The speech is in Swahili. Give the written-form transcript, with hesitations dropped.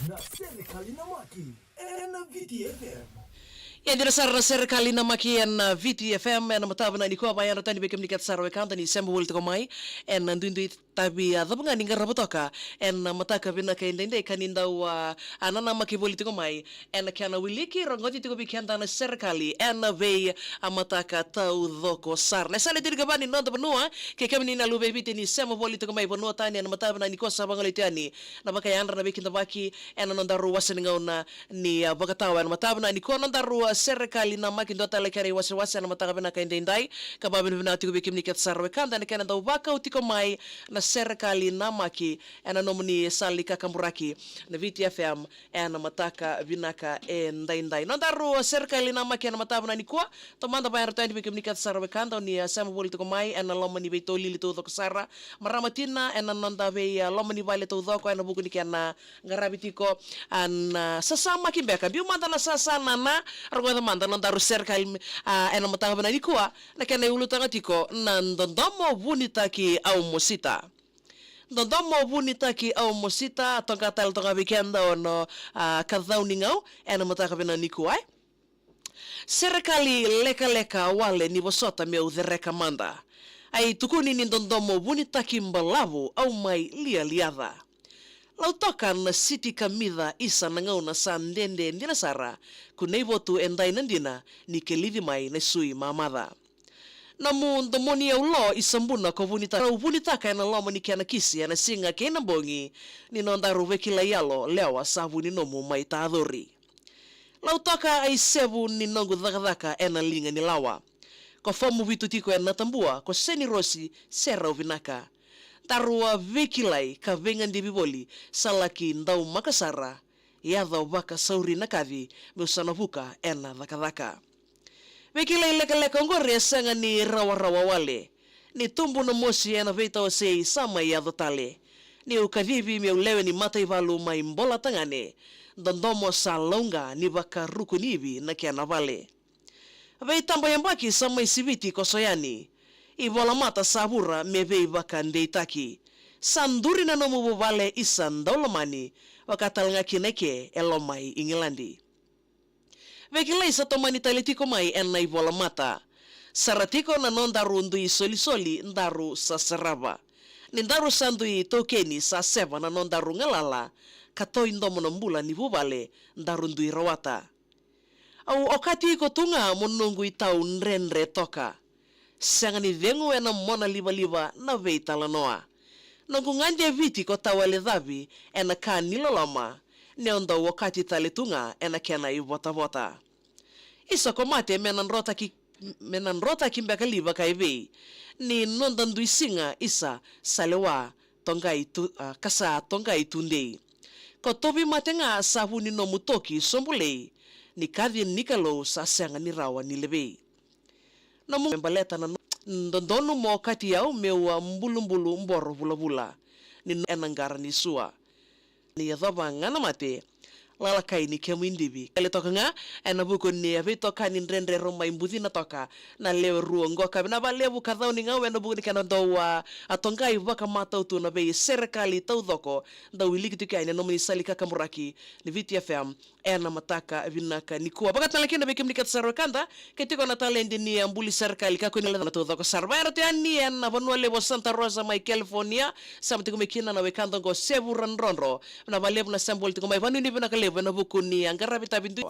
na serikali na Maki na VTFM. Yandira sarana serikali na Maki na VTFM na matabana ni kwa bayana tani bekem nikat sarwe kanta ni sembo wulti ko mai en ndundu tabi adabanga ninga rabotoka en mataka bina kaindende kaninda wa anana Maki wulti ko mai en kana wiliki rongoti tiko bikenda na serikali en ve amataka tau dhoko sar na sale dirga bani nonda banua ke kamni na lube biti ni sembo wulti ko mai banua tani en matabana ni kwa sabangale tani na baka yandra na bikinda baki en nonda ruwasa ngauna ni bagatawa en matabana ni kwa nonda ruwa serikali na Maki ndota lekari wasiwasi na matakabina kaindendai kababin vina tiko bikim nikat sarwe kanda ni kana ndau baka utiko mai na serikali na Maki ena nomuni sali kakamburaki na VTFM ena mataka vinaka ndai nondaru serikali na Maki ena matabana ni kwa tomanda bayar tani bikim nikat sarwe kanda ni sama boli tiko mai ena lomani beito lili to dok sara maramatina ena nonda be lomani vale to dok ena buku nikana ngarabitiko an sasama kimbeka biu manda na sasana na argo manda nondaru serikali ena matabana ni kwa na kana ulutanga tiko nandondomo bunitaki au mosita ndodomo bunitaki au mosita tonga tal tonga weekenda ono kadhauningau ena matakabina nikuai serikali leka wale ni bosota me udhereka manda ai tukuni ni ndodomo bunitaki mbalavu au mai liadha lautoka na city kamida isa nangau na sandende ndina sara kuneivotu endai nandina ni kelivi mai na sui mamada namu ndomoni ya ulo isambuna ko vunitaka na lomo ni kana kisi na singa kena bongi ni nondaru wekila yalo lewa savu ni nomu maitadori lautoka ai sevu ni nongu dhakadhaka ena linga ni lawa ko fomu vitu tiko ena tambua ko seni rosi sera vinaka tarua vekilai ka vengan di biboli salaki ndau makasara yadha baka sauri nakavi meusanavuka ena dhakadhaka Wekila ileka ngore sanga ni rawa wale. Ni tumbu na mosi ena veita osei sama ya dhotale. Ni ukavivi meulewe ni mata ivalu maimbola tangane. Dondomo sa longa ni baka ruku nibi na kia navale. Veitambo yambaki sama isiviti kosoyani. Ivola mata sabura mevei baka ndeitaki. Sanduri na nomu vale isan daulamani. Wakatalanga kineke elomai Ingilandi. Vekilai sa tomani talitiko mai ena ivola mata. Saratiko na nondaru ndui solisoli ndaru sa seraba. Nindaru sandui tokeni sa seva na nondaru ngalala. Katoi ndomo nambula ni vuvale ndaru ndui rawata. Au okati iko tunga monungu itau nrenre toka. Sangani vengu ena mona liba na veita lanoa. Nungu nganje viti ko tawale dhabi ena ka nilolama. Neonda wakati talitunga ena kena ivota. Isa komate menan rota kimbeka liba kaive. Ni nondandu isinga isa salewa tonga itu kasa tonga itundei. Ko tobi matenga sahu ni nomutoki sombulei. Ni kadhi nikalo sa senga ni rawa ni lebe. Namu membaleta na ndondonu mo kati yao mewa mbulu mboro bula. Ni enangara ni sua. Ni yadhoba ngana mate lalakai ni kemu indibi kale toka nga ena buku ni avito kani nrendre roma imbuzi na toka na lewe ruo ngoka na ba lewu kadhau ni ngawe na buku ni kana doa atongai vaka mata utu na bei serikali tau dhoko da wiliki tukia ina nomini salika kamuraki ni VTFM ena mataka vinaka ni kuwa baka talakina bekim ni katsarwa kanda ketiko na talendi ni ambuli serikali kako ni lana tau dhoko sarvaero te ani ena vanua lewo Santa Rosa mai California samtiku mekina na wekanda ngo sevu ranronro na ba lewu na sembol tiko mai vanu ni vinaka lewu na buku ni angara vita bintu